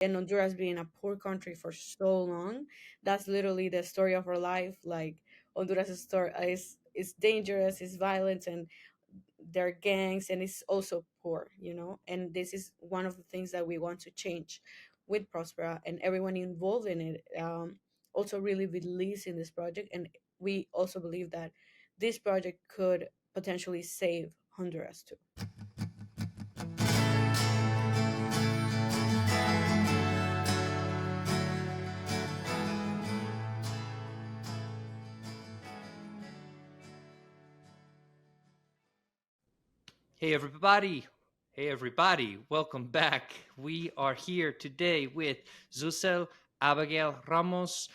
and Honduras being a poor country for so long, that's literally the story of our life. Like Honduras story is dangerous, is violent, and there are gangs, and it's also poor, And this is one of the things that we want to change with Prospera, and everyone involved in it also really believes in this project, and we also believe that this project could potentially save Honduras too. Hey everybody. Hey everybody. Welcome back. We are here today with Zussel Abigail Ramos.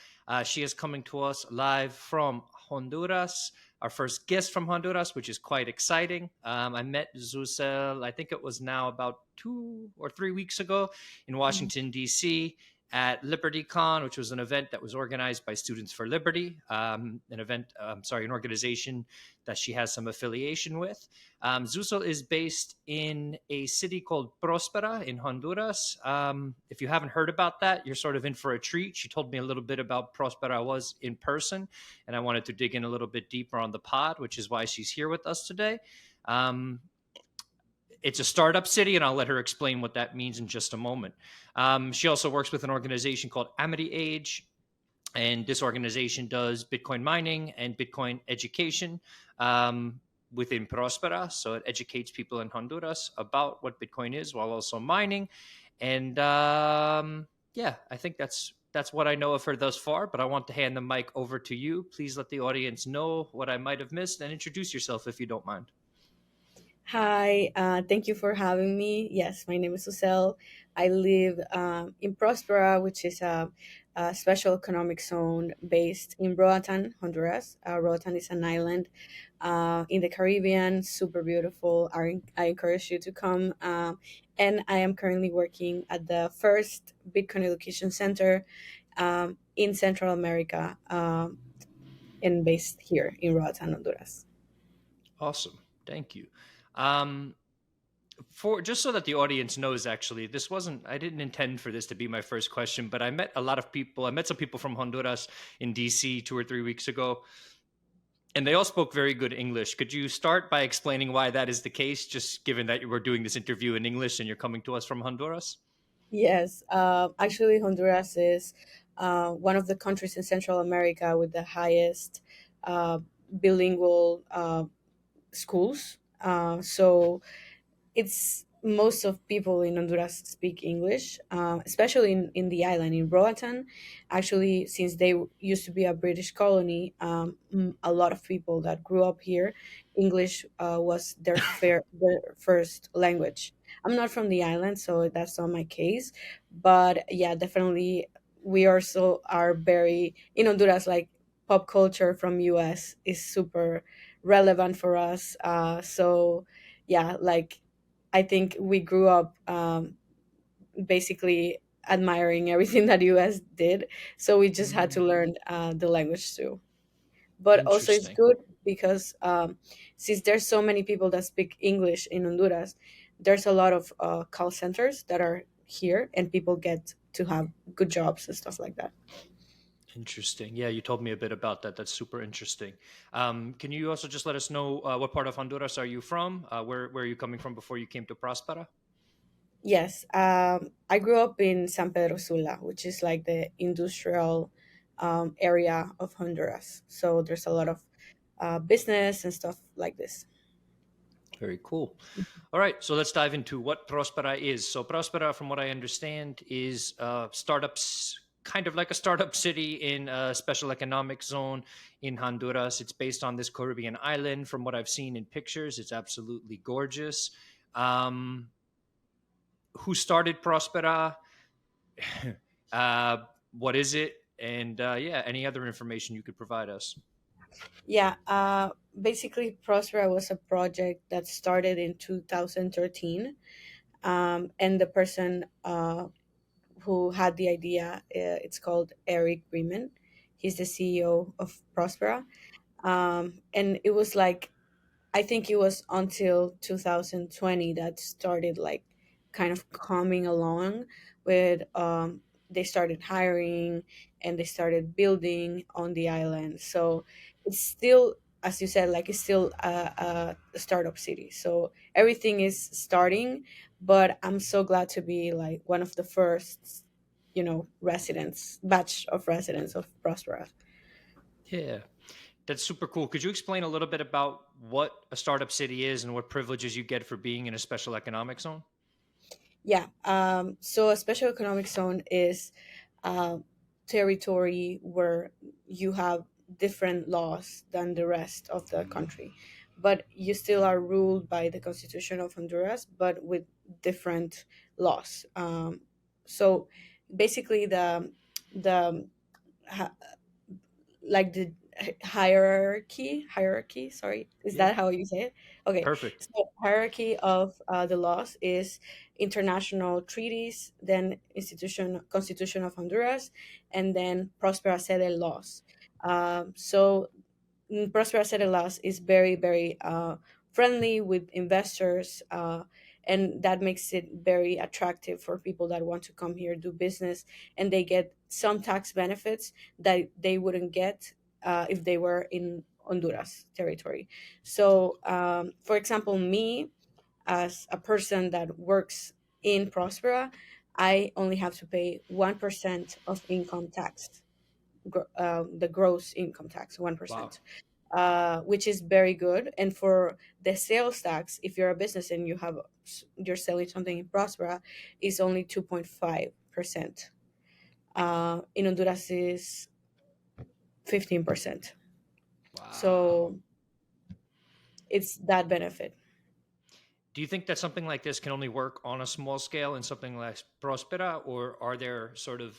She is coming to us live from Honduras. Our first guest from Honduras, which is quite exciting. I met Zussel, I think it was now about 2 or 3 weeks ago in Washington, D.C. at LibertyCon, which was an event that was organized by Students for Liberty, an organization that she has some affiliation with. Zussel is based in a city called Próspera in Honduras. If you haven't heard about that, you're sort of in for a treat. She told me a little bit about Próspera was in person, and I wanted to dig in a little bit deeper on the pod, which is why she's here with us today. It's a startup city, and I'll let her explain what that means in just a moment. She also works with an organization called Amity Age, and this organization does Bitcoin mining and Bitcoin education within Prospera. So it educates people in Honduras about what Bitcoin is while also mining. And I think that's what I know of her thus far, but I want to hand the mic over to you. Please let the audience know what I might have missed and introduce yourself if you don't mind. Hi, thank you for having me. Yes, my name is Zussel. I live in Prospera, which is a special economic zone based in Roatan, Honduras. Roatan is an island in the Caribbean, super beautiful. I encourage you to come. And I am currently working at the first Bitcoin Education Center in Central America and based here in Roatan, Honduras. Awesome. Thank you. For just so that the audience knows, actually, I didn't intend for this to be my first question, but I met a lot of people. I met some people from Honduras in DC 2 or 3 weeks ago, and they all spoke very good English. Could you start by explaining why that is the case, just given that you were doing this interview in English and you're coming to us from Honduras? Yes, actually, Honduras is one of the countries in Central America with the highest bilingual schools. So it's most of people in Honduras speak English, especially in the island in Roatan. Actually, since they used to be a British colony, a lot of people that grew up here, English was their first language. I'm not from the island, so that's not my case. But yeah, definitely, we also are very in Honduras. Like pop culture from US is super relevant for us. So yeah, like I think we grew up basically admiring everything that US did, so we just had to learn the language too. But also, it's Interesting. good because since there's so many people that speak English in Honduras, there's a lot of call centers that are here, and people get to have good jobs and stuff like that. Interesting. Yeah, you told me a bit about that. That's super interesting. Can you also just let us know what part of Honduras are you from? Where are you coming from before you came to Prospera? Yes, I grew up in San Pedro Sula, which is like the industrial area of Honduras. So there's a lot of business and stuff like this. Very cool. All right, so let's dive into what Prospera is. So Prospera, from what I understand, is startups, kind of like a startup city in a special economic zone in Honduras. It's based on this Caribbean island. From what I've seen in pictures, it's absolutely gorgeous. Who started Prospera? uh, what is it? And any other information you could provide us. Yeah, basically, Prospera was a project that started in 2013. And the person who had the idea, it's called Eric Riemann. He's the CEO of Prospera. And it was like, I think it was until 2020 that started like kind of coming along. with they started hiring and they started building on the island. So it's still, as you said, like it's still a startup city. So everything is starting, but I'm so glad to be like one of the first, residents, batch of residents of Prospera. Yeah, that's super cool. Could you explain a little bit about what a startup city is and what privileges you get for being in a special economic zone? Yeah. So a special economic zone is uh, territory where you have different laws than the rest of the country, but you still are ruled by the Constitution of Honduras, but with different laws. So basically, the like the hierarchy, sorry, is Yeah, that how you say it? Okay. perfect. So hierarchy of the laws is international treaties, then institution constitution of Honduras, and then Prospera Sede laws. So Próspera Cédulas is very, very friendly with investors, and that makes it very attractive for people that want to come here do business, and they get some tax benefits that they wouldn't get if they were in Honduras territory. So, for example, me as a person that works in Prospera, I only have to pay 1% of income tax, the gross income tax, Wow. 1%, which is very good. And for the sales tax, if you're a business and you're selling something in Prospera, is only 2.5%. In Honduras is 15%. Wow. So it's that benefit. Do you think that something like this can only work on a small scale in something like Prospera, or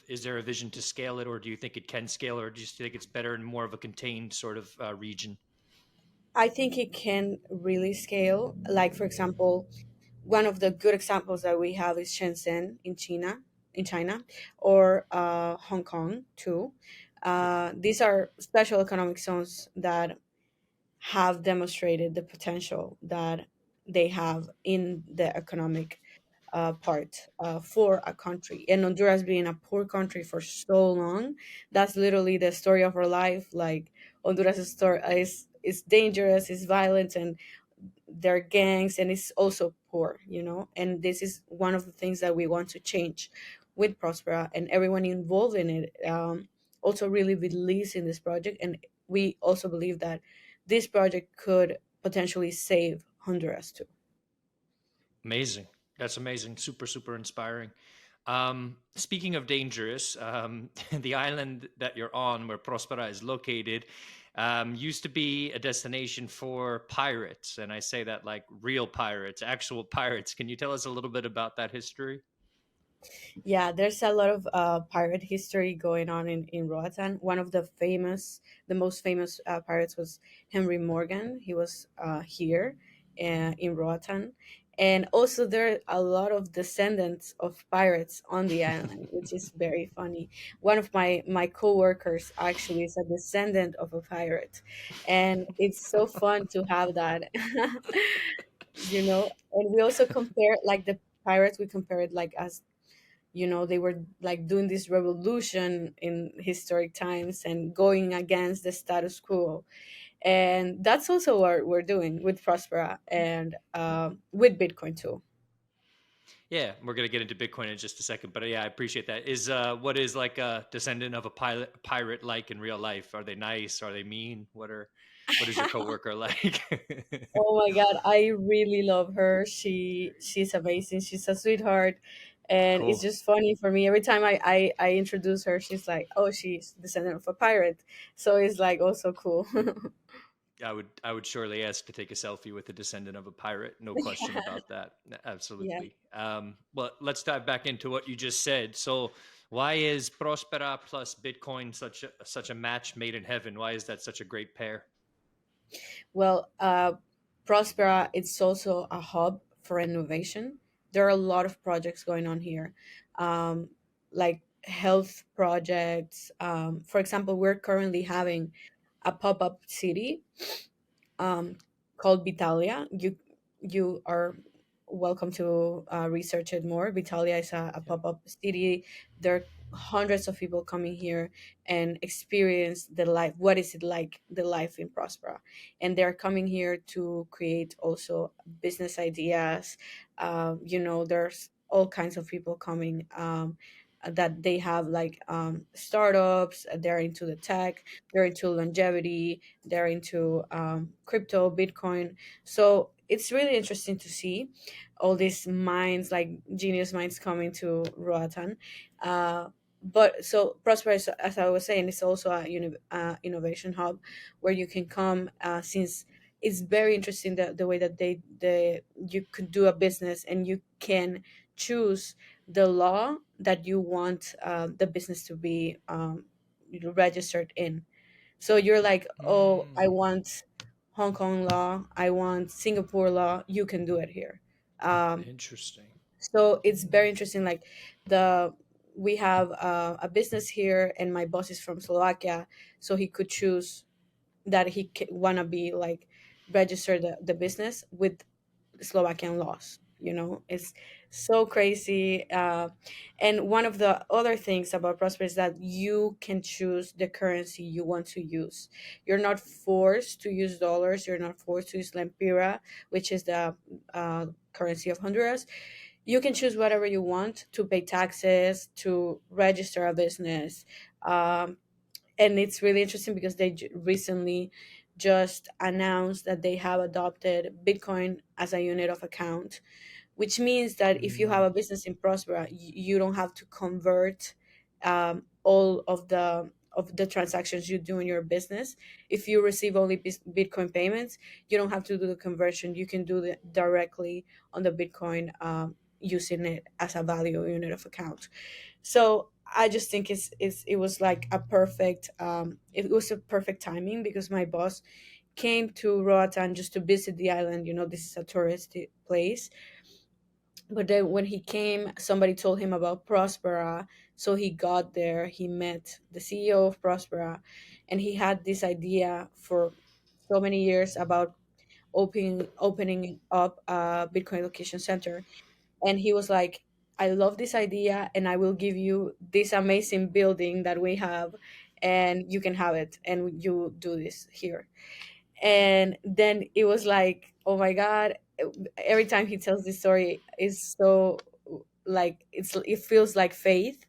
is there a vision to scale it, or do you think it can scale, or do you think it's better in more of a contained sort of region? I think it can really scale. Like, for example, one of the good examples that we have is Shenzhen in China, or Hong Kong too. These are special economic zones that have demonstrated the potential that they have in the economic part for a country. And Honduras being a poor country for so long, that's literally the story of our life. Like Honduras' story is dangerous, is violent, and they're gangs, and it's also poor, and this is one of the things that we want to change with Prospera, and everyone involved in it also really believes in this project, and we also believe that this project could potentially save Honduras too. Amazing. That's amazing. Super, super inspiring. Speaking of dangerous, the island that you're on, where Prospera is located, used to be a destination for pirates. And I say that like real pirates, actual pirates. Can you tell us a little bit about that history? Yeah, there's a lot of pirate history going on in Roatan. One of the most famous pirates was Henry Morgan. He was here in Roatan. And also, there are a lot of descendants of pirates on the island, which is very funny. One of my coworkers actually is a descendant of a pirate, and it's so fun to have that. And we also compare like the pirates. We compare it like as they were like doing this revolution in historic times and going against the status quo, and that's also what we're doing with Prospera and with Bitcoin too. Yeah, we're gonna get into Bitcoin in just a second, but yeah, I appreciate that. Is what is like a descendant of a pirate like in real life? Are they nice? Are they mean? What is your coworker like? Oh my god, I really love her. She's amazing. She's a sweetheart, and it's Cool. just funny for me every time I introduce her. She's like, oh, she's descendant of a pirate, so it's like also cool. I would surely ask to take a selfie with a descendant of a pirate. No question about that. Yeah. Absolutely. Well, let's dive back into what you just said. So, why is Prospera plus Bitcoin such a match made in heaven? Why is that such a great pair? Well, Prospera, it's also a hub for innovation. There are a lot of projects going on here, like health projects. For example, we're currently having a pop up city um, called Vitalia. You are. welcome to research it more. Vitalia is a Yeah. pop-up city. There are hundreds of people coming here and experience the life. What is it like, the life in Prospera? And they're coming here to create also business ideas. There's all kinds of people coming, that they have like startups. They're into the tech, they're into longevity, they're into crypto, Bitcoin. So it's really interesting to see all these minds, like genius minds, coming to Roatan. But so Prosper, as I was saying, it's also a innovation hub where you can come, since it's very interesting the way that you could do a business and you can choose the law that you want the business to be registered in. So you're like, oh, I Mm, want Hong Kong law, I want Singapore law, you can do it here. Um, interesting. so it's very interesting. Like the we have a business here, and my boss is from Slovakia, so he could choose that wanna be like register the business with Slovakian laws. It's so crazy. And one of the other things about Prosper is that you can choose the currency you want to use. You're not forced to use dollars. You're not forced to use lempira, which is the currency of Honduras. You can choose whatever you want to pay taxes, to register a business. And it's really interesting because they recently just announced that they have adopted Bitcoin as a unit of account, which means that if you have Mm, a business in Prospera, you don't have to convert all of the transactions you do in your business. If you receive only Bitcoin payments, you don't have to do the conversion. You can do it directly on the Bitcoin, using it as a value unit of account. So I just think it was like a perfect, it was a perfect timing because my boss came to Roatan just to visit the island. This is a tourist place, but then when he came, somebody told him about Prospera. So he got there, he met the CEO of Prospera, and he had this idea for so many years about opening up a Bitcoin location center. And he was like, I love this idea, and I will give you this amazing building that we have, and you can have it, and you do this here. And then it was like, oh my god, every time he tells this story is so, like, it feels like faith,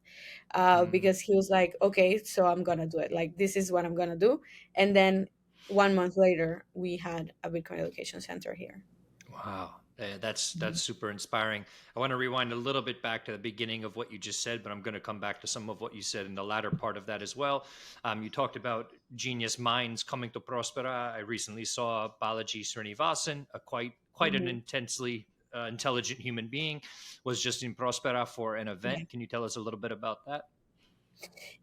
mm. because he was like, okay, so I'm gonna do it, like this is what I'm gonna do. And then 1 month later we had a Bitcoin education center here. Wow. That's super inspiring. I want to rewind a little bit back to the beginning of what you just said, but I'm going to come back to some of what you said in the latter part of that as well. You talked about genius minds coming to Prospera. I recently saw Balaji Srinivasan, a quite an Mhm. intensely intelligent human being, was just in Prospera for an event. Can you tell us a little bit about that?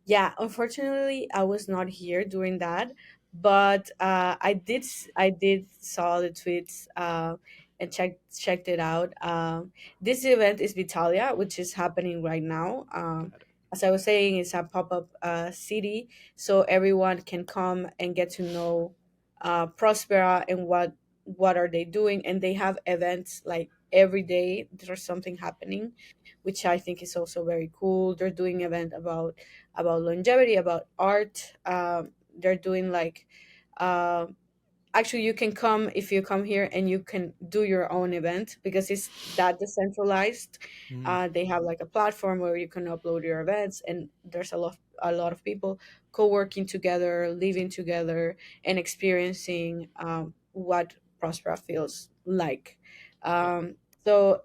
Yeah, unfortunately, I was not here during that, but I did saw the tweets, and checked it out. This event is Vitalia, which is happening right now. Got it. As I was saying, it's a pop up city, so everyone can come and get to know Prospera and what are they doing, and they have events like every day. There's something happening, which I think is also very cool. They're doing event about longevity, about art. They're doing like, uh, actually, you can come if you come here and you can do your own event because it's that decentralized. Mm, They have like a platform where you can upload your events, and there's a lot of people co-working together, living together, and experiencing what Prospera feels like. yeah. So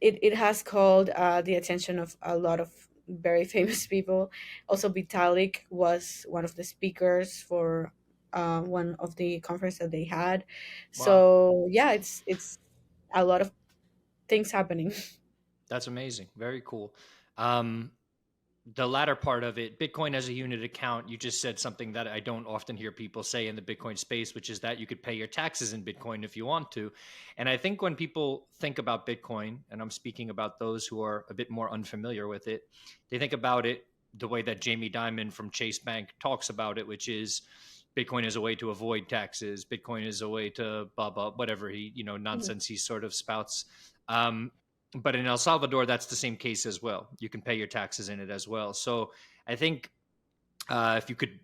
it has called the attention of a lot of very famous people. Also, Vitalik was one of the speakers for one of the conference that they had. Wow. So yeah, it's a lot of things happening. That's amazing. Very cool. Um, the latter part of it, Bitcoin as a unit account, you just said something that I don't often hear people say in the Bitcoin space, which is that you could pay your taxes in Bitcoin if you want to. And I think when people think about Bitcoin, and I'm speaking about those who are a bit more unfamiliar with it, they think about it the way that Jamie Dimon from Chase Bank talks about it, which is Bitcoin is a way to avoid taxes. Bitcoin is a way to blah blah whatever he Mhm. nonsense he sort of spouts. But in El Salvador, that's the same case as well. You can pay your taxes in it as well. So I think if you could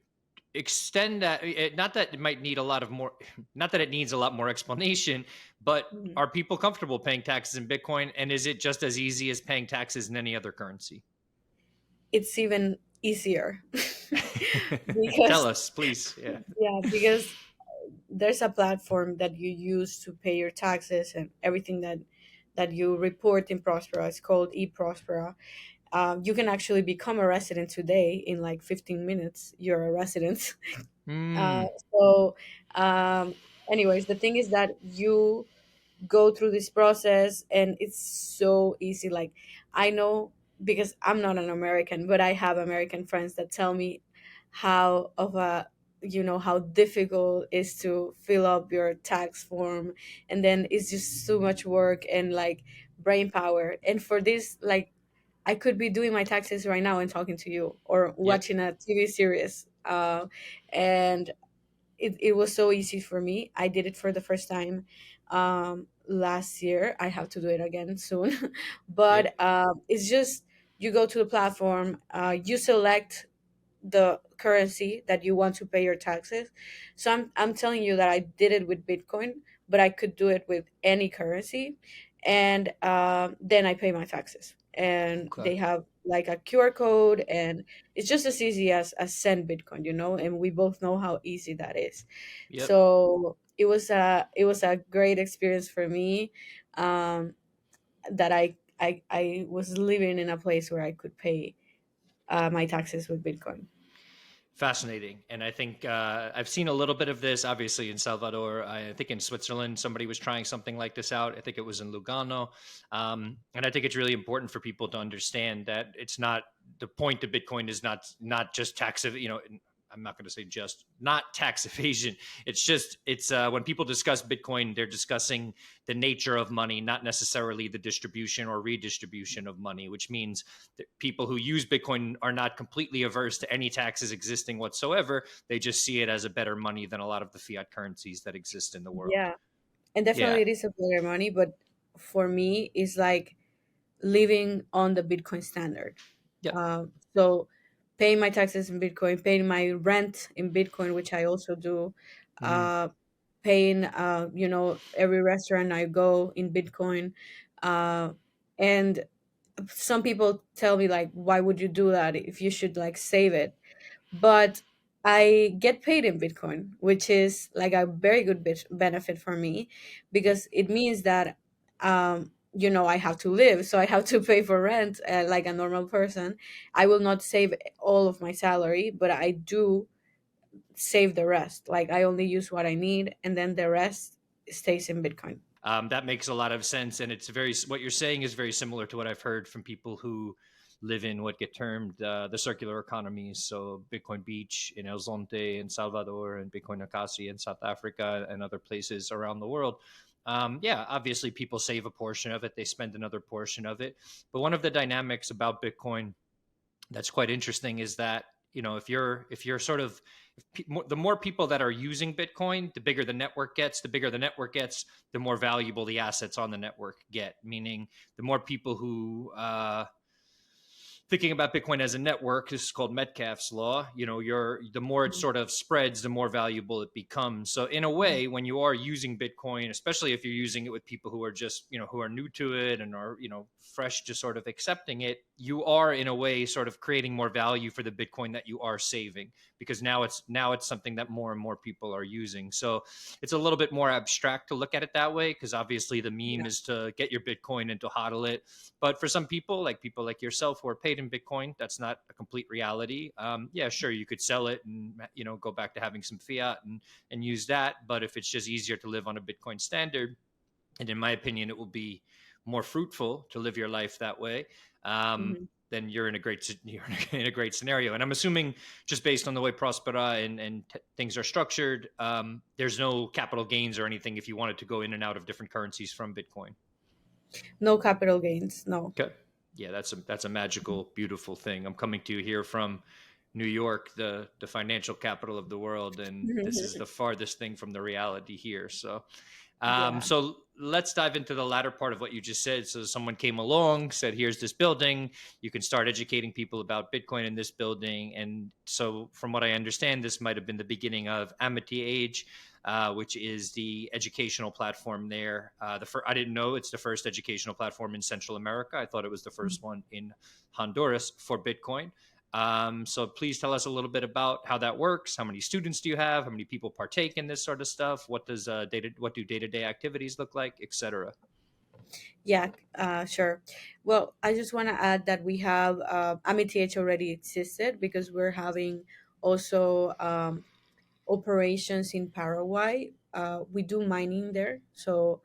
extend that, not that it might need a lot of more, not that it needs a lot more explanation, but Mhm. are people comfortable paying taxes in Bitcoin? And is it just as easy as paying taxes in any other currency? It's even easier Tell because us, please. Yeah. yeah, because there's a platform that you use to pay your taxes and everything that you report in Prospera. It's called eProspera. You can actually become a resident today in like 15 minutes. You're a resident. Uh, Mm, so, um, anyways, the thing is that you go through this process and it's so easy. Like, I know because I'm not an American, but I have American friends that tell me how of a how difficult it is to fill up your tax form, and then it's just so much work and like brain power. And for this, like, I could be doing my taxes right now and talking to you or yep. watching a TV series. And it was so easy for me. I did it for the first time last year. I have to do it again soon. Yep. But it's just you go to the platform, you select the currency that you want to pay your taxes. So I'm telling you that I did it with Bitcoin, but I could do it with any currency. And then I pay my taxes. And Okay. they have like a QR code, and it's just as easy as send Bitcoin, and we both know how easy that is. Yep. So it was a great experience for me, that I was living in a place where I could pay my taxes with Bitcoin. Fascinating. And I think I've seen a little bit of this, obviously, in Salvador. I think in Switzerland, somebody was trying something like this out. I think it was in Lugano. And I think it's really important for people to understand that it's not the point of Bitcoin is not just tax, I'm not going to say just not tax evasion. It's just when people discuss Bitcoin, they're discussing the nature of money, not necessarily the distribution or redistribution of money, which means that people who use Bitcoin are not completely averse to any taxes existing whatsoever. They just see it as a better money than a lot of the fiat currencies that exist in the world. Yeah, and Yeah. definitely it is a better money, but for me, it's like living on the Bitcoin standard. Yep. So paying my taxes in Bitcoin, paying my rent in Bitcoin, which I also do, Mm. uh, paying, every restaurant I go in Bitcoin. Uh, and some people tell me, like, why would you do that if you should like save it? But I get paid in Bitcoin, which is like a very good benefit for me, Yep. because it means that I have to live, so I have to pay for rent, like a normal person. I will not save all of my salary, but I do save the rest. Like, I only use what I need, and then the rest stays in Bitcoin. That makes a lot of sense, and it's what you're saying is very similar to what I've heard from people who live in what get termed the circular economies. So Bitcoin Beach in El Zonte in Salvador, and Bitcoin Akasi in South Africa, and other places around the world. Yeah, obviously people save a portion of it, they spend another portion of it. But one of the dynamics about Bitcoin that's quite interesting is that if you're sort of the more people that are using Bitcoin, the bigger the network gets. The bigger the network gets, the more valuable the assets on the network get. Meaning, the more people who thinking about Bitcoin as a network, this is called Metcalfe's law. The more it sort of spreads, the more valuable it becomes. So in a way, when you are using Bitcoin, especially if you're using it with people who are just, who are new to it and are, fresh to sort of accepting it, you are in a way sort of creating more value for the Bitcoin that you are saving, because now it's something that more and more people are using. So it's a little bit more abstract to look at it that way, because obviously the meme Yeah. is to get your Bitcoin and to hodl it. But for some people like yourself who are paid in Bitcoin, that's not a complete reality. Yeah, sure, you could sell it and go back to having some fiat and use that. But if it's just easier to live on a Bitcoin standard, and in my opinion, it will be more fruitful to live your life that way. Mhm. Then you're in a great scenario. And I'm assuming, just based on the way Prospera and things are structured, there's no capital gains or anything if you wanted to go in and out of different currencies from Bitcoin. No capital gains. No. Okay. Yeah, that's a magical, beautiful thing. I'm coming to you here from New York, the financial capital of the world, and this is the farthest thing from the reality here. So, Yeah. So let's dive into the latter part of what you just said. So someone came along, said, here's this building. You can start educating people about Bitcoin in this building. And so from what I understand, this might have been the beginning of Amity Age, which is the educational platform there. I didn't know it's the first educational platform in Central America. I thought it was the first one in Honduras for Bitcoin. So please tell us a little bit about how that works. How many students do you have? How many people partake in this sort of stuff? What do day-to-day activities look like, etc.? Yeah, sure. Well, I just want to add that we have AmiTH already existed because we're having also operations in Paraguay. We do mining there, so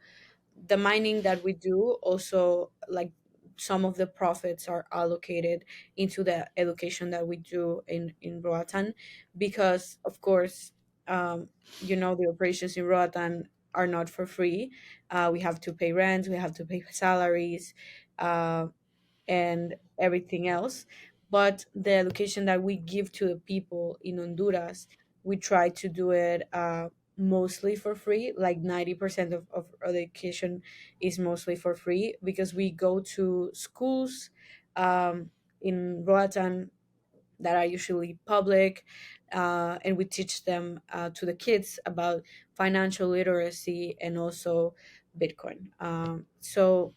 the mining that we do also, like, some of the profits are allocated into the education that we do in Roatan, because of course, the operations in Roatan are not for free. We have to pay rent, we have to pay salaries, uh, and everything else. But the education that we give to the people in Honduras, we try to do it mostly for free. Like 90% of our education is mostly for free because we go to schools in Roatan that are usually public, and we teach them to the kids about financial literacy and also Bitcoin. So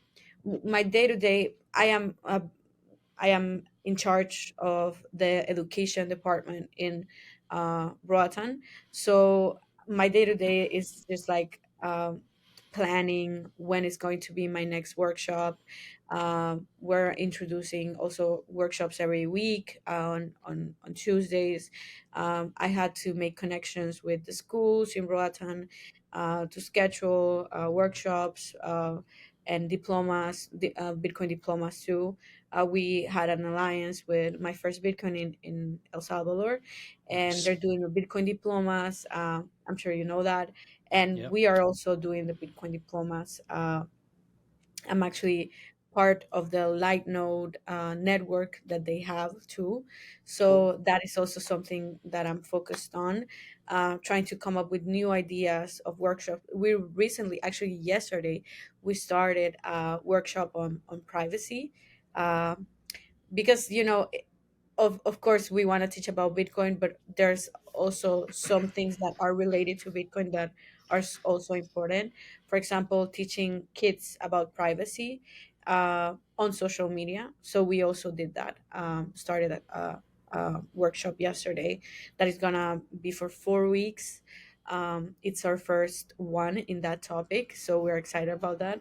my day to day, I am in charge of the education department in Roatan. So my day to day is just like planning when is going to be my next workshop. We're introducing also workshops every week on Tuesdays. I had to make connections with the schools in Roatan to schedule workshops and diplomas, Bitcoin diplomas too. We had an alliance with My First Bitcoin in El Salvador, and Nice. they're doing the Bitcoin diplomas. I'm sure you know that. And Yep. we are also doing the Bitcoin diplomas. I'm actually part of the Light Node network that they have too. Cool. So that is also something that I'm focused on, trying to come up with new ideas of workshop. We recently, actually yesterday, we started a workshop on privacy, uh, because of course we want to teach about Bitcoin, but there's also some things that are related to Bitcoin that are also important. For example, teaching kids about privacy on social media. So we also did that. Started a workshop yesterday that is gonna be for 4 weeks. It's our first one in that topic, so we're excited about that.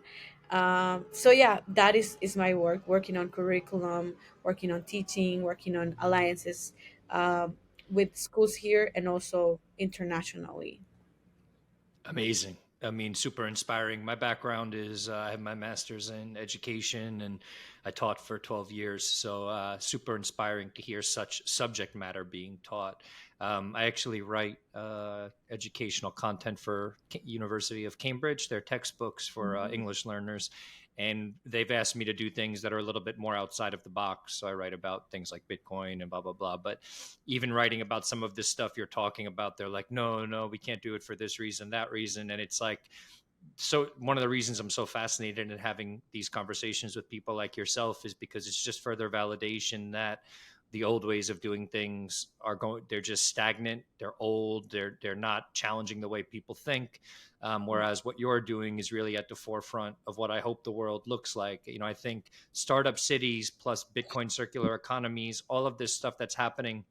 So yeah, that is my work, working on curriculum, working on teaching, working on alliances with schools here and also internationally. Amazing. I mean, super inspiring. My background is I have my master's in education and I taught for 12 years. So, super inspiring to hear such subject matter being taught. I actually write educational content for University of Cambridge, their textbooks for English learners. And they've asked me to do things that are a little bit more outside of the box. So I write about things like Bitcoin and blah, blah, blah. But even writing about some of this stuff you're talking about, they're like, no, we can't do it for this reason, that reason. And it's like, so one of the reasons I'm so fascinated in having these conversations with people like yourself is because it's just further validation that the old ways of doing things they're just stagnant, they're old, they're not challenging the way people think. Whereas what you're doing is really at the forefront of what I hope the world looks like. I think startup cities plus Bitcoin circular economies, all of this stuff that's happening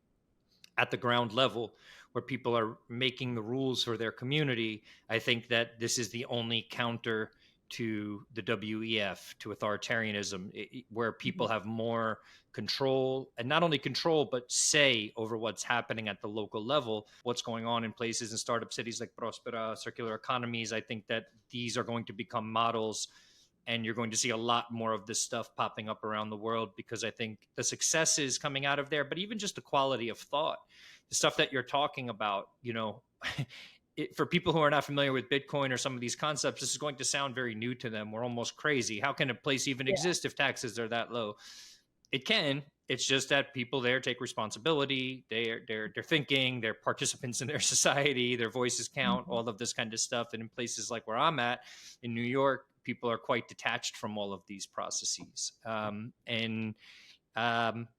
at the ground level where people are making the rules for their community, I think that this is the only counter to the WEF, to authoritarianism, where people have more control, and not only control, but say over what's happening at the local level, what's going on in places in startup cities like Próspera, circular economies. I think that these are going to become models, and you're going to see a lot more of this stuff popping up around the world, because I think the success is coming out of there, but even just the quality of thought, the stuff that you're talking about, for people who are not familiar with Bitcoin or some of these concepts, this is going to sound very new to them. We're almost crazy. How can a place even Yeah. exist if taxes are that low? It can, It's just that people there take responsibility. They're thinking. They're participants in their society. Their voices count. Mhm. All of this kind of stuff. And in places like where I'm at in New York, people are quite detached from all of these processes. And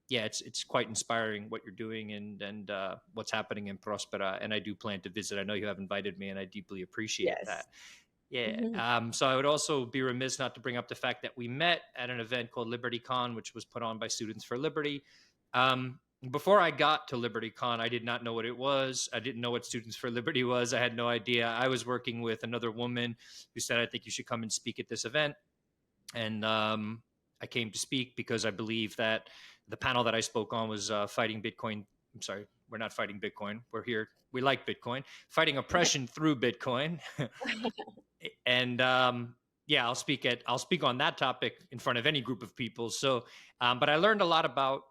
yeah, it's quite inspiring what you're doing and what's happening in Prospera. And I do plan to visit. I know you have invited me, and I deeply appreciate that. Yes. Yeah. Hmm. So I would also be remiss not to bring up the fact that we met at an event called LibertyCon, which was put on by Students for Liberty. Before I got to LibertyCon, I did not know what it was. I didn't know what Students for Liberty was. I had no idea. I was working with another woman who said, I think you should come and speak at this event. And I came to speak because I believe that the panel that I spoke on was fighting Bitcoin. I'm sorry, we're not fighting Bitcoin. We're here. We like Bitcoin, fighting oppression through Bitcoin. And yeah, I'll speak on that topic in front of any group of people. So, but I learned a lot about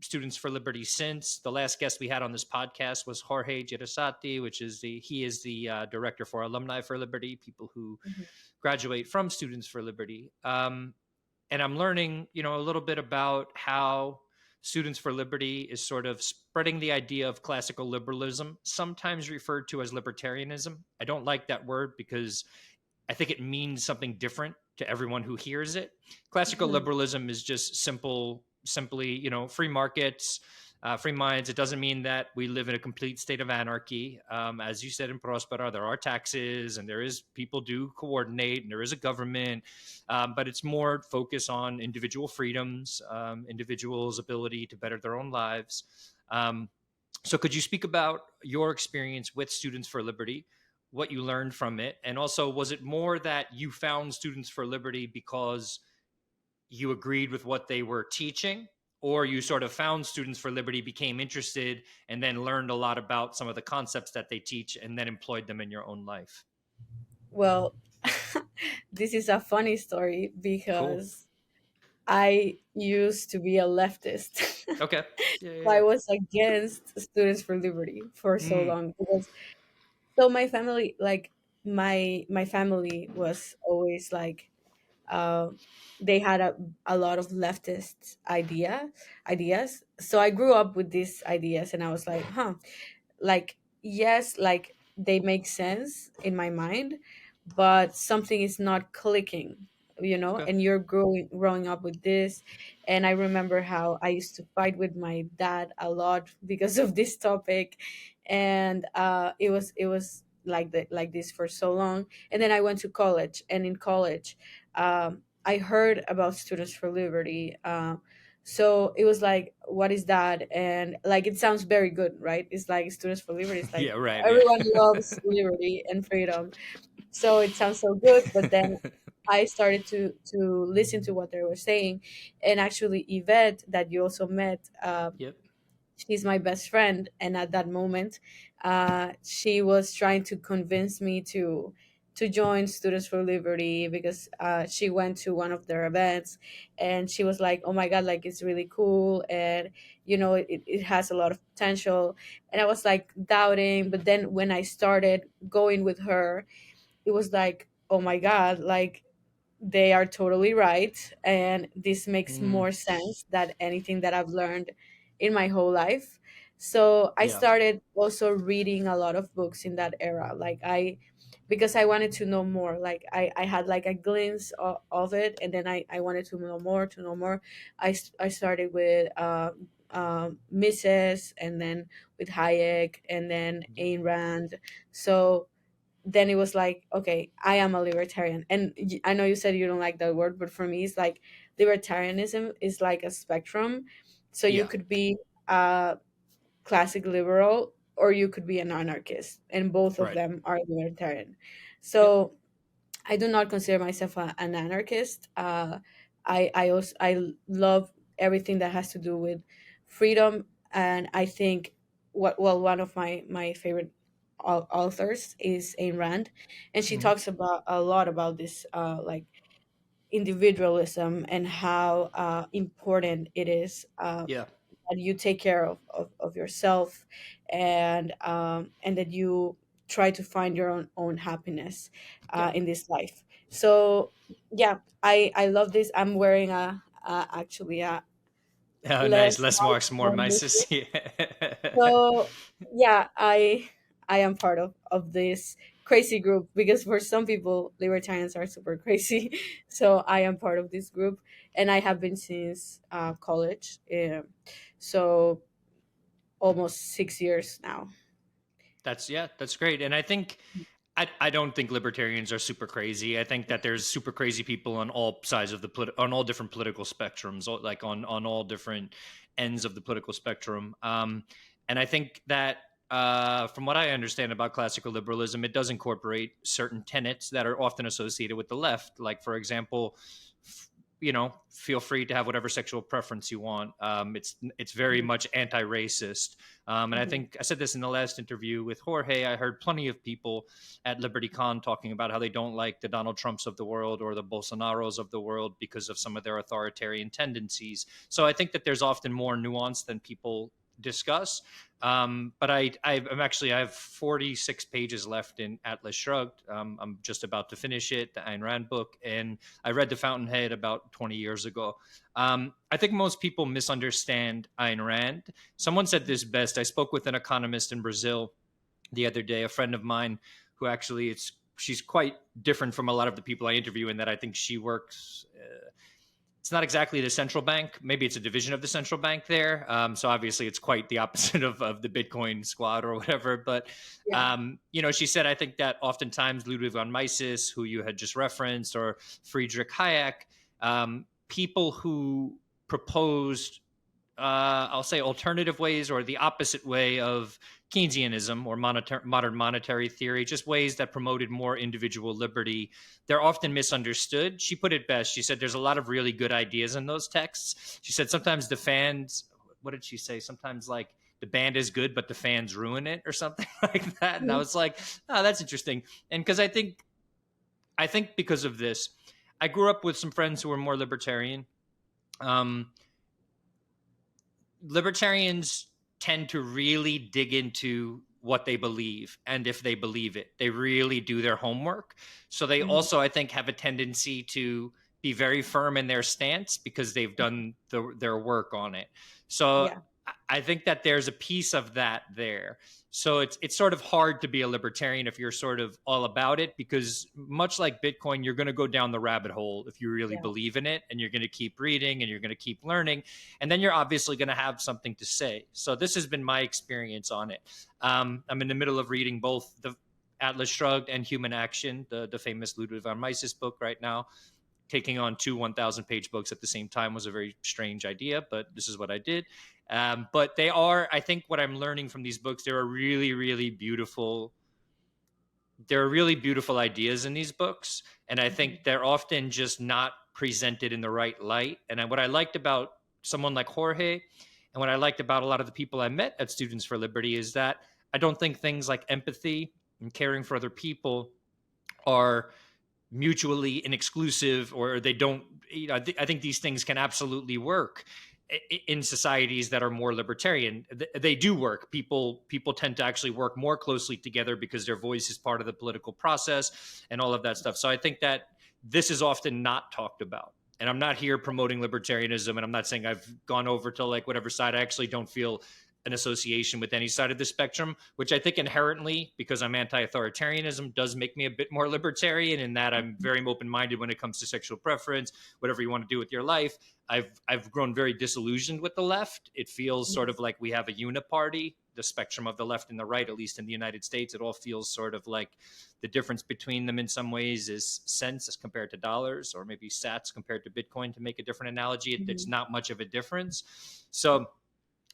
Students for Liberty since the last guest we had on this podcast was Jorge Girasati, which is he is the director for Alumni for Liberty, people who Hmm. graduate from Students for Liberty. And I'm learning, a little bit about how Students for Liberty is sort of spreading the idea of classical liberalism, sometimes referred to as libertarianism. I don't like that word because I think it means something different to everyone who hears it. Classical Hmm. liberalism is just simply, free markets, free minds. It doesn't mean that we live in a complete state of anarchy. As you said in Prospera, there are taxes and people do coordinate and there is a government, but it's more focused on individual freedoms, individuals' ability to better their own lives. So could you speak about your experience with Students for Liberty, what you learned from it, and also was it more that you found Students for Liberty because you agreed with what they were teaching, or you sort of found Students for Liberty, became interested, and then learned a lot about some of the concepts that they teach and then employed them in your own life? Well, this is a funny story Cool. because I used to be a leftist. Okay. Yeah, yeah, I yeah. was against Students for Liberty for so Mm, long because so my family, like my family was always like uh, they had a lot of leftist ideas. So I grew up with these ideas, and I was like, huh, like yes, like they make sense in my mind, but something is not clicking, okay. and you're growing up with this. And I remember how I used to fight with my dad a lot because of this topic. And it was like this for so long. And then I went to college, and in college I heard about Students for Liberty. So it was like, what is that? And like, it sounds very good, right? It's like Students for Liberty. It's Yeah, like right. Yeah. everyone loves liberty and freedom. So it sounds so good. But then I started to listen to what they were saying. And actually, Yvette, that you also met, Yep. she's my best friend. And at that moment, she was trying to convince me to join Students for Liberty because she went to one of their events, and she was like, oh my god, like it's really cool, and it has a lot of potential. And I was like doubting, but then when I started going with her, it was like, oh my god, like they are totally right, and this makes Mm, more sense than anything that I've learned in my whole life. So I yeah. started also reading a lot of books in that era, like I because I wanted to know more. Like I had like a glimpse of it, and then I wanted to know more. I started with Mises, and then with Hayek, and then Ayn Rand. So then it was like, okay, I am a libertarian. And I know you said you don't like that word, but for me, it's like libertarianism is like a spectrum. So you Yeah. could be a classic liberal, or you could be an anarchist, and both of Right. them are libertarian. Yep. So I do not consider myself an anarchist. I also I love everything that has to do with freedom, and I think one of my favorite authors is Ayn Rand, and she Hmm. talks about a lot about this like individualism and how important it is Yeah. that you take care of yourself, and that you try to find your own happiness Yeah. in this life. So yeah, I love this. I'm wearing a actually Oh, nice. less Less Marx, Marx, more more Mises. Mises. Yeah. So yeah, I am part of this crazy group, because for some people libertarians are super crazy. So I am part of this group, and I have been since college. So almost 6 years now. That's great. And I think I don't think libertarians are super crazy. I think that there's super crazy people on all sides of on all different political spectrums, like on all different ends of the political spectrum. And I think that from what I understand about classical liberalism, it does incorporate certain tenets that are often associated with the left. Like, for example, feel free to have whatever sexual preference you want. It's very Mhm. much anti-racist, and I Mhm. think I said this in the last interview with Jorge. I heard plenty of people at LibertyCon talking about how they don't like the Donald Trumps of the world or the Bolsonaros of the world because of some of their authoritarian tendencies. So I think that there's often more nuance than people discuss. But I have 46 pages left in Atlas Shrugged. I'm just about to finish it, the Ayn Rand book, and I read The Fountainhead about 20 years ago. I think most people misunderstand Ayn Rand. Someone said this best. I spoke with an economist in Brazil the other day, a friend of mine who actually she's quite different from a lot of the people I interview in that I think she works. It's not exactly the central bank. Maybe it's a division of the central bank there. So obviously, it's quite the opposite of the Bitcoin squad or whatever. But Yeah. she said, I think that oftentimes Ludwig von Mises, who you had just referenced, or Friedrich Hayek, people who proposed I'll say alternative ways or the opposite way of Keynesianism or modern monetary theory, just ways that promoted more individual liberty. They're often misunderstood. She put it best. She said there's a lot of really good ideas in those texts. She said sometimes the fans, what did she say? Sometimes like the band is good, but the fans ruin it or something like that. And I Mhm. was like, oh, that's interesting. And because I think because of this, I grew up with some friends who were more libertarian. Um, Libertarians tend to really dig into what they believe and if they believe it. They really do their homework. So they Mhm. also, I think, have a tendency to be very firm in their stance because they've done their work on it. So Yeah. I think that there's a piece of that there. So it's sort of hard to be a libertarian if you're sort of all about it, because much like Bitcoin, you're going to go down the rabbit hole if you really Yeah. believe in it, and you're going to keep reading and you're going to keep learning, and then you're obviously going to have something to say. So this has been my experience on it. I'm in the middle of reading both the Atlas Shrugged and Human Action, the famous Ludwig von Mises book right now. Taking on two 1,000-page books at the same time was a very strange idea, but this is what I did. But they are, I think, what I'm learning from these books. There are really, really beautiful. There are really beautiful ideas in these books, and I Mhm. think they're often just not presented in the right light. And what I liked about someone like Jorge, and what I liked about a lot of the people I met at Students for Liberty, is that I don't think things like empathy and caring for other people are mutually inexclusive, or they don't. I think these things can absolutely work in societies that are more libertarian. They do work. People tend to actually work more closely together because their voice is part of the political process and all of that stuff. So I think that this is often not talked about. And I'm not here promoting libertarianism, and I'm not saying I've gone over to like whatever side. I actually don't feel an association with any side of the spectrum, which I think inherently, because I'm anti-authoritarianism, does make me a bit more libertarian in that I'm very open-minded when it comes to sexual preference, whatever you want to do with your life. I've grown very disillusioned with the left. It feels sort Mhm. of like we have a uniparty, the spectrum of the left and the right, at least in the United States. It all feels sort of like the difference between them in some ways is cents as compared to dollars, or maybe sats compared to Bitcoin, to make a different analogy. It's Mhm. not much of a difference. So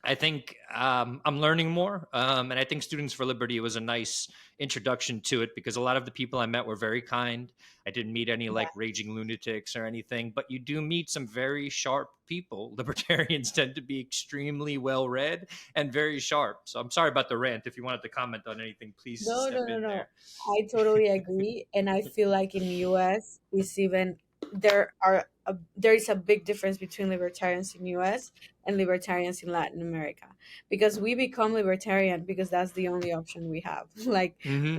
I think I'm learning more, and I think Students for Liberty was a nice introduction to it, because a lot of the people I met were very kind. I didn't meet any like Yeah. raging lunatics or anything, but you do meet some very sharp people. Libertarians tend to be extremely well read and very sharp. So I'm sorry about the rant. If you wanted to comment on anything, please No, no, step no, in there. no. I totally agree, and I feel like in US is even there is a big difference between libertarians in US and libertarians in Latin America, because we become libertarian because that's the only option we have. Like Mm-hmm.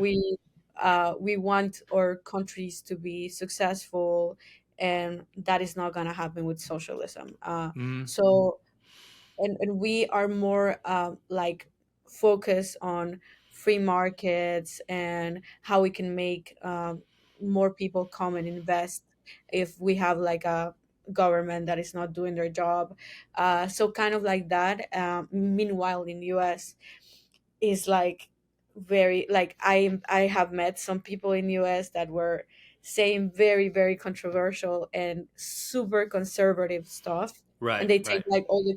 we want our countries to be successful, and that is not gonna happen with socialism. Mm-hmm. So and we are more like focused on free markets and how we can make more people come and invest if we have like a government that is not doing their job. So kind of like that. Meanwhile, in US, is like very like I have met some people in US that were saying very very controversial and super conservative stuff, and Right, they take right, like all the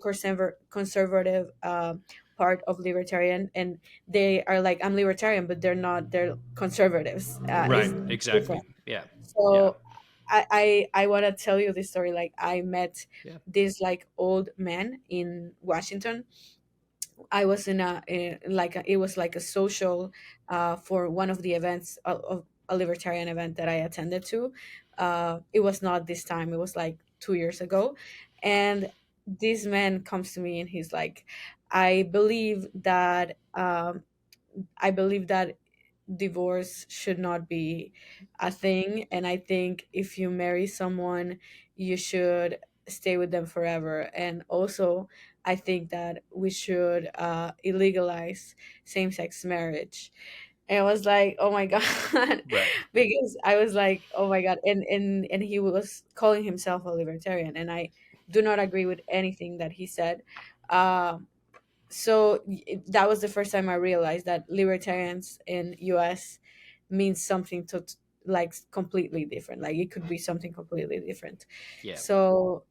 conservative part of libertarian, and they are like, I'm libertarian, but they're not, they're conservatives. right. Is Exactly. different. Yeah, yeah, So I want to tell you this story. Like, I met yeah. this like old man in Washington. I was like it was like a social for one of the events of a libertarian event that I attended to. It was not this time; it was like 2 years ago, and this man comes to me and he's like, "I believe that I believe that divorce should not be a thing, and I think if you marry someone, you should stay with them forever. And also, I think that we should illegalize same-sex marriage." And I was like, "Oh my god," Right. because I was like, "Oh my god," and he was calling himself a libertarian, and I do not agree with anything that he said. So that was the first time I realized that libertarians in US means something to like completely different. Like, it could be something completely different. Yeah. So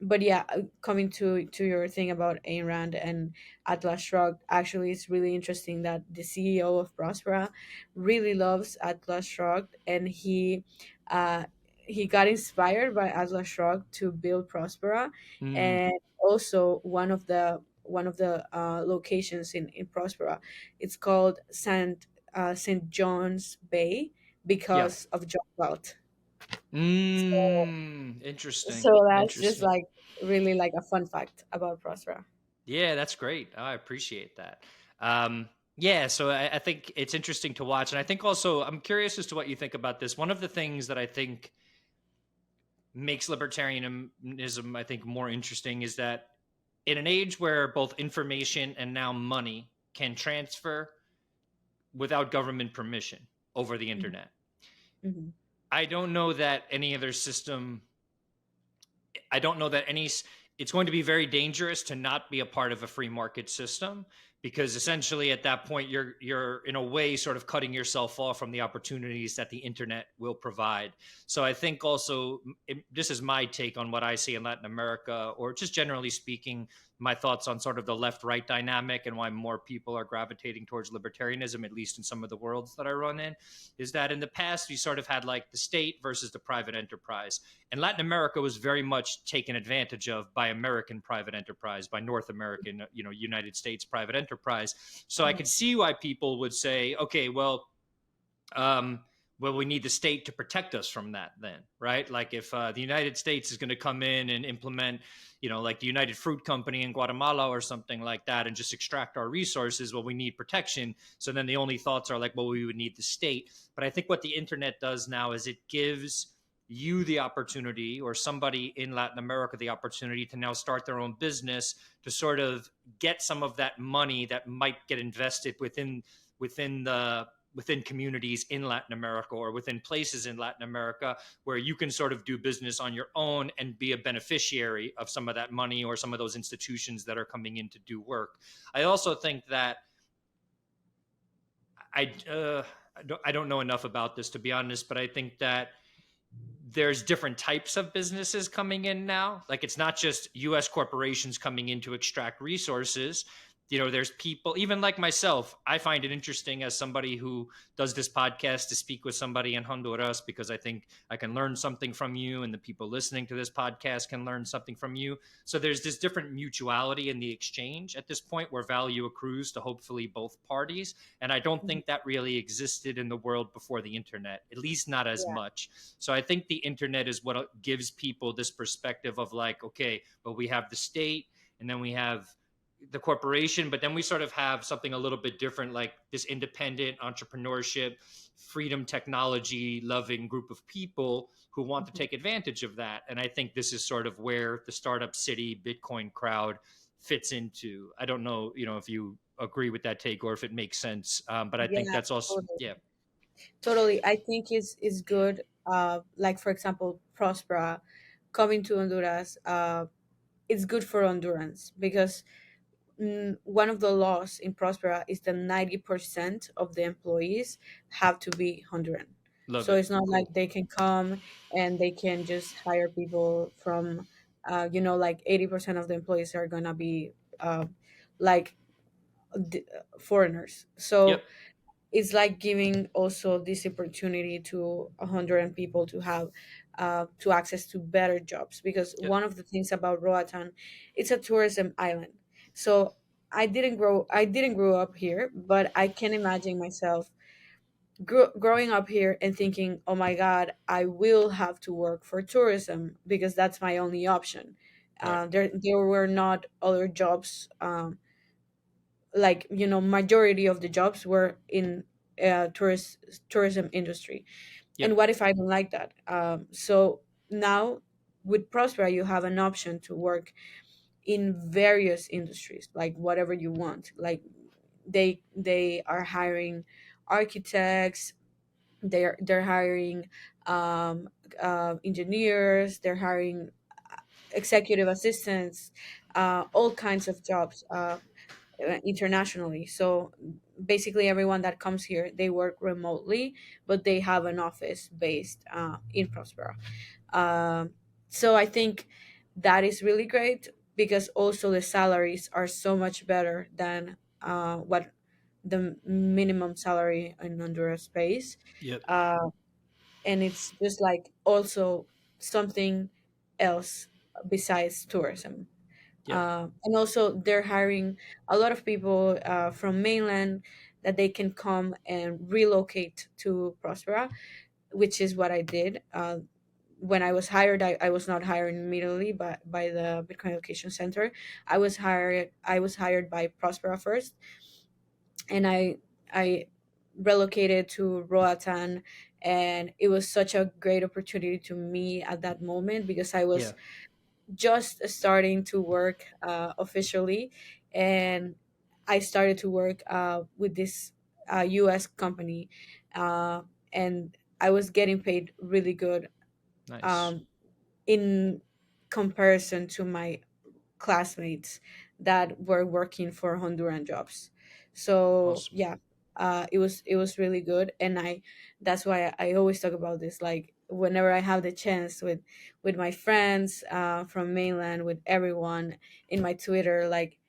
but yeah, coming to your thing about Ayn Rand and Atlas Shrugged, actually it's really interesting that the CEO of Prospera really loves Atlas Shrugged, and he got inspired by Atlas Shrugged to build Prospera. Mm, And also one of the locations in Prospera, it's called St. John's Bay yeah. because of John Galt. Interesting. So that's just Interesting. like really like a fun fact about Prospera. Yeah, that's great. I appreciate that. Yeah, so I think it's interesting to watch. And I think also, I'm curious as to what you think about this. One of the things that I think makes libertarianism, I think, more interesting is that in an age where both information and now money can transfer without government permission over the internet, Mm-hmm. I don't know that any other system, I don't know that any, it's going to be very dangerous to not be a part of a free market system, because essentially at that point you're in a way sort of cutting yourself off from the opportunities that the internet will provide. So I think also, this is my take on what I see in Latin America, or just generally speaking, my thoughts on sort of the left right dynamic and why more people are gravitating towards libertarianism, at least in some of the worlds that I run in, is that in the past you sort of had like the state versus the private enterprise. And Latin America was very much taken advantage of by American private enterprise, by North American, United States private enterprise. So I could see why people would say, okay, um, well, we need the state to protect us from that then, right? Like if the United States is going to come in and implement, like the United Fruit Company in Guatemala or something like that, and just extract our resources, well, we need protection. So then the only thoughts are like, well, we would need the state. But I think what the internet does now is it gives you the opportunity, or somebody in Latin America the opportunity, to now start their own business, to sort of get some of that money that might get invested within communities in Latin America, or within places in Latin America, where you can sort of do business on your own and be a beneficiary of some of that money or some of those institutions that are coming in to do work. I also think that I don't know enough about this, to be honest, but I think that there's different types of businesses coming in now. Like, it's not just US corporations coming in to extract resources. There's people, even like myself. I find it interesting as somebody who does this podcast to speak with somebody in Honduras, because I think I can learn something from you, and the people listening to this podcast can learn something from you. So there's this different mutuality in the exchange at this point, where value accrues to hopefully both parties. And I don't think that really existed in the world before the internet, at least not as Yeah. much. So I think the internet is what gives people this perspective of like, okay, well, we have the state, and then we have the corporation, but then we sort of have something a little bit different, like this independent entrepreneurship, freedom, technology loving group of people who want to take advantage of that. And I think this is sort of where the startup city Bitcoin crowd fits into. I don't know, if you agree with that take or if it makes sense. But I think Yeah, that's also, totally. yeah, Totally. I think is good. Like for example, Prospera coming to Honduras. It's good for Hondurans because one of the laws in Prospera is that 90% of the employees have to be Honduran. love So it. it's not like Cool. they can come and they can just hire people from, like 80% of the employees are gonna be like foreigners. Yep. So it's like giving also this opportunity to 100 people to have to access to better jobs, because Yep. one of the things about Roatan, it's a tourism island. So I didn't grow up here, but I can imagine myself growing up here and thinking, oh my god, I will have to work for tourism because that's my only option. Right. There were not other jobs, like majority of the jobs were in tourism industry. And Yep. what if I don't like that? So now with Prospera you have an option to work in various industries, like whatever you want. Like they are hiring architects, they're hiring um, engineers, they're hiring executive assistants, all kinds of jobs, internationally. So basically, everyone that comes here, they work remotely, but they have an office based in Prospera. Um, so I think that is really great because also the salaries are so much better than what the minimum salary in Honduras pays. Yep. Uh, and it's just like also something else besides tourism. Yep. And also they're hiring a lot of people from mainland that they can come and relocate to Prospera, which is what I did. When I was hired, I was not hired immediately by the Bitcoin Education Center. I was hired by Prospera first, and I relocated to Roatan, and it was such a great opportunity to me at that moment because I Yeah. was just starting to work officially, and I started to work with this U.S. company, uh, and I was getting paid really good Nice. um, in comparison to my classmates that were working for Honduran jobs. So Awesome. yeah, it was really good, and that's why I always talk about this. Like whenever I have the chance with my friends from mainland, with everyone in my Twitter, like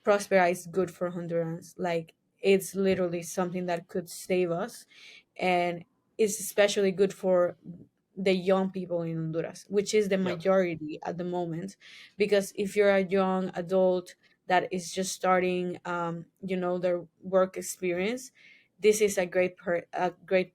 Prospera is good for Hondurans. Like it's literally something that could save us, and it's especially good for the young people in Honduras, which is the Yep. majority at the moment. Because if you're a young adult that is just starting, their work experience, this is a great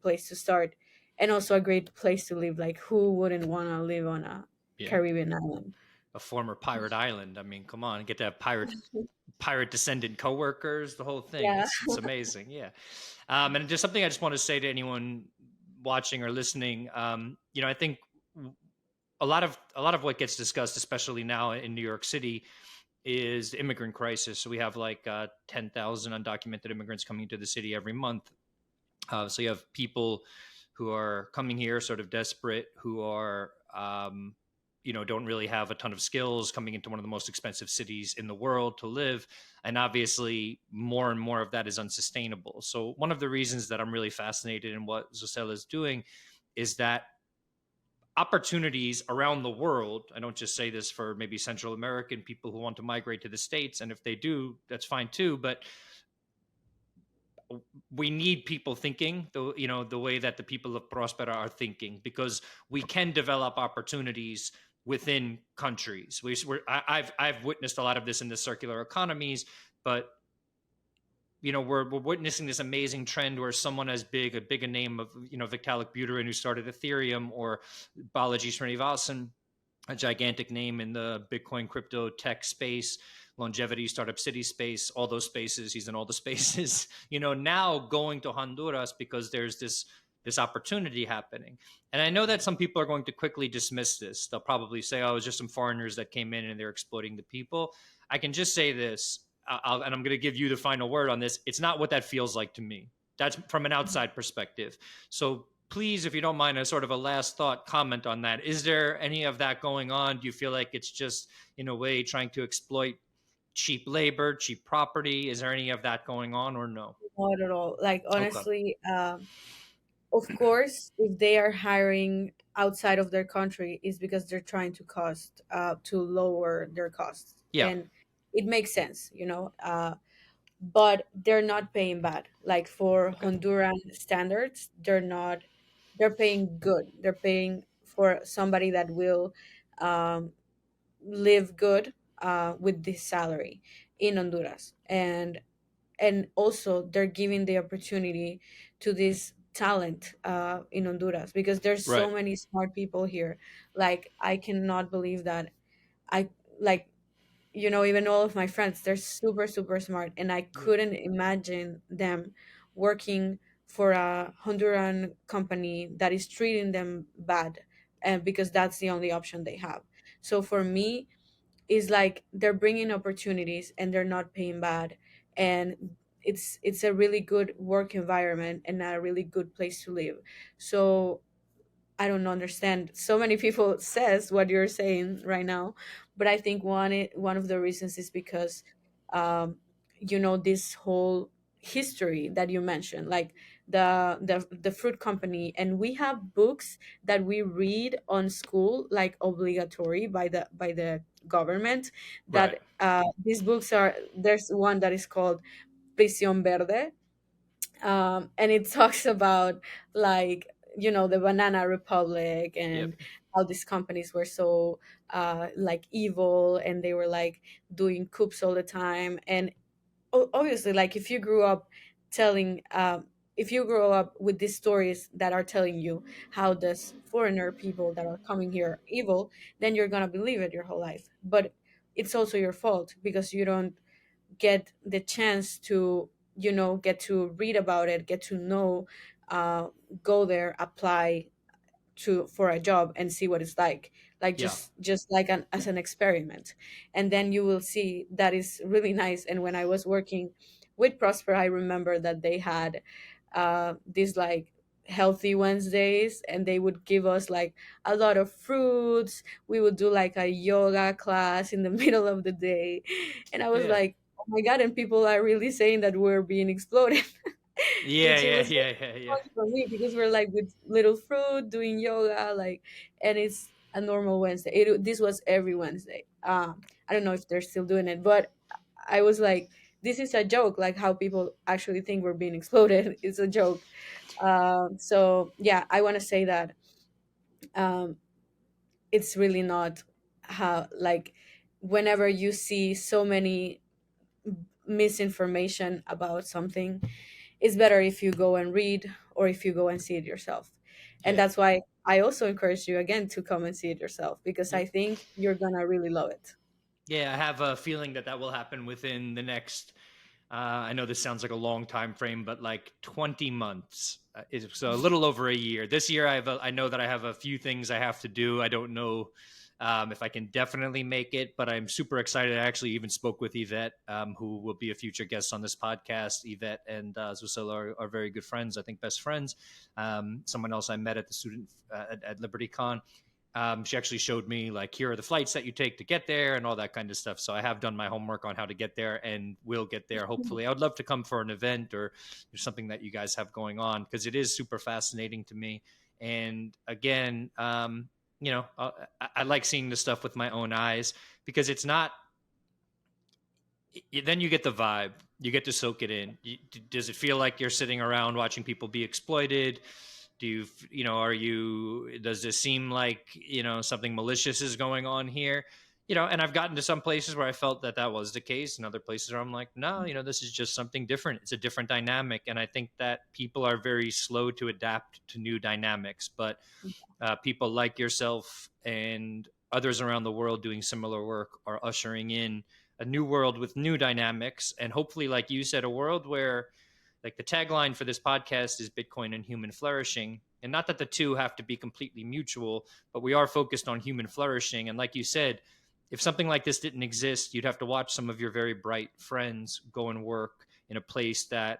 place to start, and also a great place to live. Like who wouldn't want to live on a Yeah. Caribbean island? A former pirate island. I mean, come on, get to have pirate descendant coworkers, the whole thing. Yeah. It's amazing. Yeah. And just something I just want to say to anyone watching or listening. I think a lot of what gets discussed, especially now in New York City, is the immigrant crisis. So we have like 10,000 undocumented immigrants coming into the city every month. So you have people who are coming here sort of desperate, who are, don't really have a ton of skills, coming into one of the most expensive cities in the world to live. And obviously, more and more of that is unsustainable. So one of the reasons that I'm really fascinated in what Zussel is doing is that opportunities around the world. I don't just say this for maybe Central American people who want to migrate to the States. And if they do, that's fine too. But we need people thinking the way that the people of Prospera are thinking, because we can develop opportunities within countries. I've witnessed a lot of this in the circular economies, but we're witnessing this amazing trend where someone as big a name of Vitalik Buterin, who started Ethereum, or Balaji Srinivasan, a gigantic name in the Bitcoin crypto tech space, longevity, startup city space, all those spaces. He's in all the spaces, now going to Honduras because there's this opportunity happening. And I know that some people are going to quickly dismiss this. They'll probably say, oh, it's just some foreigners that came in and they're exploiting the people. I can just say this, and I'm going to give you the final word on this. It's not what that feels like to me. That's from an outside perspective. So please, if you don't mind, a sort of a last thought comment on that. Is there any of that going on? Do you feel like it's just, in a way, trying to exploit cheap labor, cheap property? Is there any of that going on, or no? Not at all. Like Okay. honestly, of course, if they are hiring outside of their country, is because they're trying to lower their costs, Yeah. and it makes sense, but they're not paying bad. Like for Okay. Honduran standards, they're paying good. They're paying for somebody that will um, live good with this salary in Honduras. And also they're giving the opportunity to this talent in Honduras, because there's so Right. many smart people here. Like I cannot believe that I like even all of my friends, they're super super smart, and I Yeah. couldn't imagine them working for a Honduran company that is treating them bad, and because that's the only option they have. So for me, is like they're bringing opportunities and they're not paying bad, and it's a really good work environment and a really good place to live. So I don't understand. So many people says what you're saying right now, but I think one of the reasons is because, um, this whole history that you mentioned, like the fruit company, and we have books that we read on school, like obligatory by the government. Right. That these books are there's one that is called Prisión Verde, and it talks about like the banana republic, Yep. and how these companies were so like evil, and they were like doing coups all the time. And obviously, like telling if you grow up with these stories that are telling you how this foreigner people that are coming here are evil, then you're gonna believe it your whole life. But it's also your fault because you don't get the chance to get to read about it, get to know, uh, go there, apply to for a job and see what it's like Yeah. just like as an experiment. And then you will see that is really nice. And when I was working with Prosper, I remember that they had these like healthy Wednesdays, and they would give us like a lot of fruits. We would do like a yoga class in the middle of the day, and I was Yeah. like, oh my god, and people are really saying that we're being exploded. Yeah. Which it Yeah. was Yeah. Yeah. Yeah. fun for me because we're like with little fruit doing yoga, like, and it's a normal Wednesday. This was every Wednesday. I don't know if they're still doing it, but I was like, this is a joke. Like how people actually think we're being exploded. It's a joke. So yeah, I want to say that um, it's really not how like whenever you see so many misinformation about something, it's better if you go and read or if you go and see it yourself. And Yeah. that's why I also encourage you again to come and see it yourself, because Yeah. I think you're gonna really love it. Yeah, I have a feeling that that will happen within the next. I know this sounds like a long time frame, but like 20 months. So a little over a year. This year, I know that I have a few things I have to do. I don't know if I can definitely make it, but I'm super excited. I actually even spoke with Yvette, who will be a future guest on this podcast. Yvette and Zussel are very good friends, I think best friends. Someone else I met at the student at LibertyCon. She actually showed me like, here are the flights that you take to get there and all that kind of stuff. So I have done my homework on how to get there and will get there. Hopefully, I would love to come for an event or something that you guys have going on, because it is super fascinating to me. And again, I like seeing the stuff with my own eyes, because it's not. Then you get the vibe. You get to soak it in. Does it feel like you're sitting around watching people be exploited? Do are you, does this seem like, something malicious is going on here? And I've gotten to some places where I felt that that was the case, and other places where I'm like, no, this is just something different. It's a different dynamic. And I think that people are very slow to adapt to new dynamics, but people like yourself and others around the world doing similar work are ushering in a new world with new dynamics. And hopefully, like you said, a world where, like, the tagline for this podcast is Bitcoin and human flourishing. And not that the two have to be completely mutual, but we are focused on human flourishing. And like you said, if something like this didn't exist, you'd have to watch some of your very bright friends go and work in a place that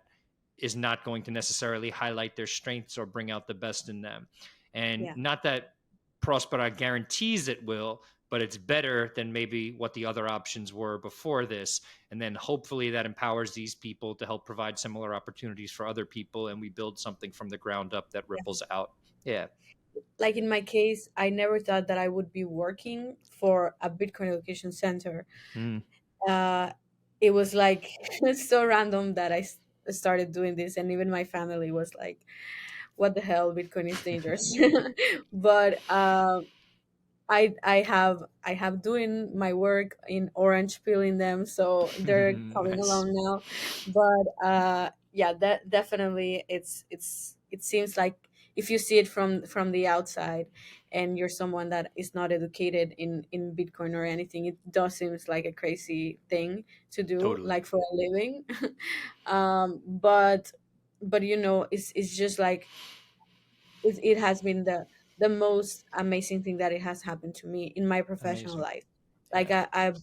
is not going to necessarily highlight their strengths or bring out the best in them. And Yeah. not that Próspera guarantees it will, but it's better than maybe what the other options were before this. And then hopefully that empowers these people to help provide similar opportunities for other people. And we build something from the ground up that ripples out. Yeah. Like in my case, I never thought that I would be working for a Bitcoin education center. Mm. uh, it was like so random that started doing this, and even my family was like, "What the hell? Bitcoin is dangerous." But I have doing my work in orange peeling them, so they're coming Nice. along now. But yeah, that definitely it seems like if you see it from the outside, and you're someone that is not educated in Bitcoin or anything, it does seems like a crazy thing to do, Totally. like for a living. But it's just like it has been the most amazing thing that it has happened to me in my professional Amazing. life. Like Yeah.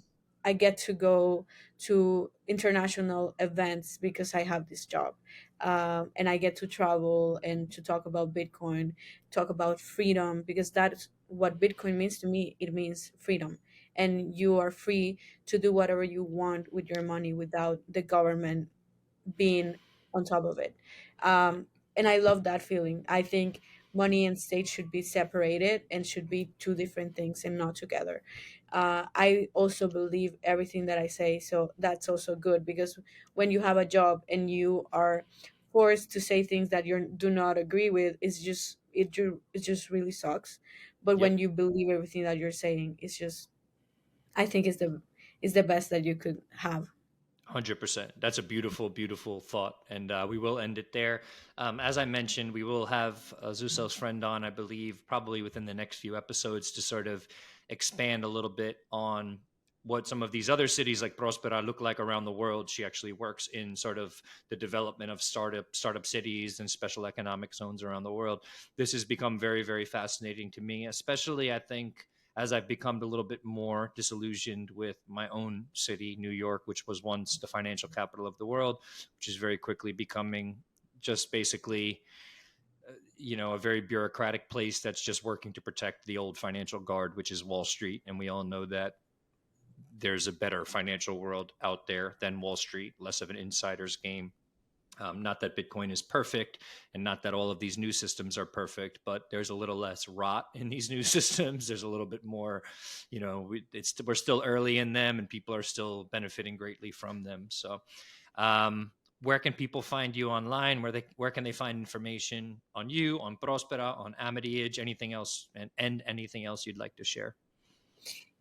I get to go to international events because I have this job, and I get to travel and to talk about Bitcoin, talk about freedom, because that's what Bitcoin means to me. It means freedom, and you are free to do whatever you want with your money without the government being on top of it. And I love that feeling. I think money and state should be separated and should be two different things and not together. I also believe everything that I say, so that's also good, because when you have a job and you are forced to say things that you do not agree with, it just really sucks. But Yep. when you believe everything that you're saying, it's just, I think it's the best that you could have. 100%. That's a beautiful, beautiful thought. And we will end it there. As I mentioned, we will have Zussel's friend on, I believe, probably within the next few episodes to sort of expand a little bit on what some of these other cities like Prospera look like around the world. She actually works in sort of the development of startup cities and special economic zones around the world. This has become very, very fascinating to me, especially I think as I've become a little bit more disillusioned with my own city, New York, which was once the financial capital of the world, which is very quickly becoming just basically, a very bureaucratic place that's just working to protect the old financial guard, which is Wall Street. And we all know that there's a better financial world out there than Wall Street, less of an insider's game. Not that Bitcoin is perfect and not that all of these new systems are perfect, but there's a little less rot in these new systems. There's a little bit more, we're still early in them and people are still benefiting greatly from them. So, where can people find you online? Where can they find information on you, on Prospera, on Amity Age, anything else, and anything else you'd like to share?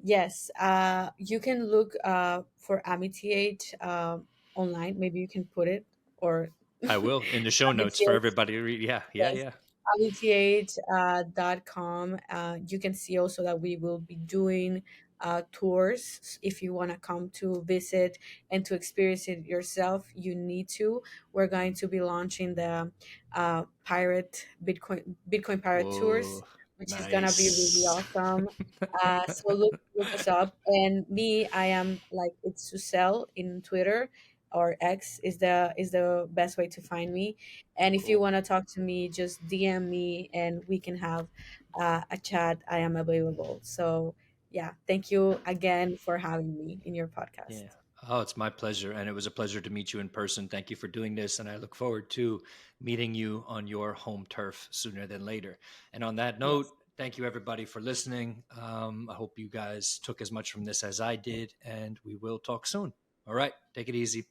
Yes, you can look for Amity Age online. Maybe you can put it, or I will in the show notes Amity for Age, everybody to read. Yeah, yeah, yes, yeah. amity.com. You can see also that we will be doing tours. If you want to come to visit and to experience it yourself, you need to. We're going to be launching the pirate Bitcoin pirate tours, Whoa, which is gonna be really nice. awesome. So look us up. And me, I am like, it's Zussel in Twitter, or X is the best way to find me. And if you Cool. want to talk to me, just DM me and we can have a chat. I am available. So yeah, thank you again for having me in your podcast. Yeah. Oh, it's my pleasure. And it was a pleasure to meet you in person. Thank you for doing this. And I look forward to meeting you on your home turf sooner than later. And on that note, Yes. thank you everybody for listening. I hope you guys took as much from this as I did, and we will talk soon. All right. Take it easy.